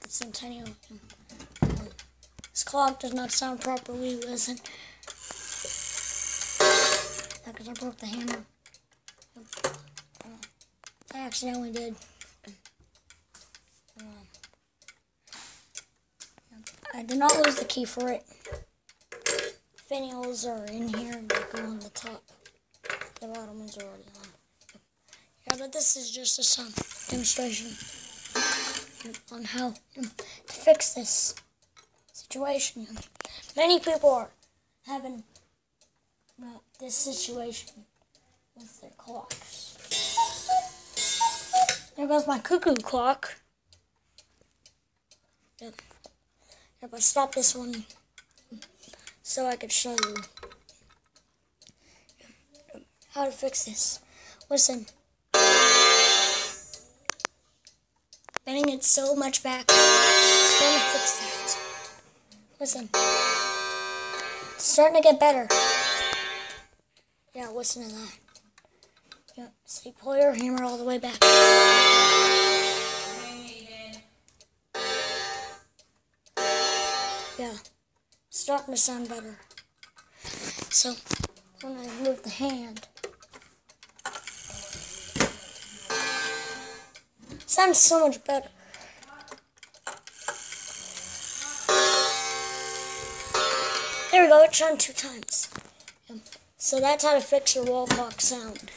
Listen, tiny. This clock does not sound properly. Listen. Because I broke the hammer. I accidentally did. I did not lose the key for it. Finials are in here and they go on the top. The bottom ones are already on. Yeah, but this is just a demonstration on how to fix this situation. Many people are having this situation with their clocks. There goes my cuckoo clock. Yep, I stopped this one so I could show you how to fix this. Listen. Bending it so much back. It's going to fix that. Listen. It's starting to get better. Yeah, listen to that. Yeah, so you pull your hammer all the way back. Yeah, it's starting to sound better. So, when I move the hand, it sounds so much better. There we go, it chimed 2 times. So that's how to fix your wall clock sound.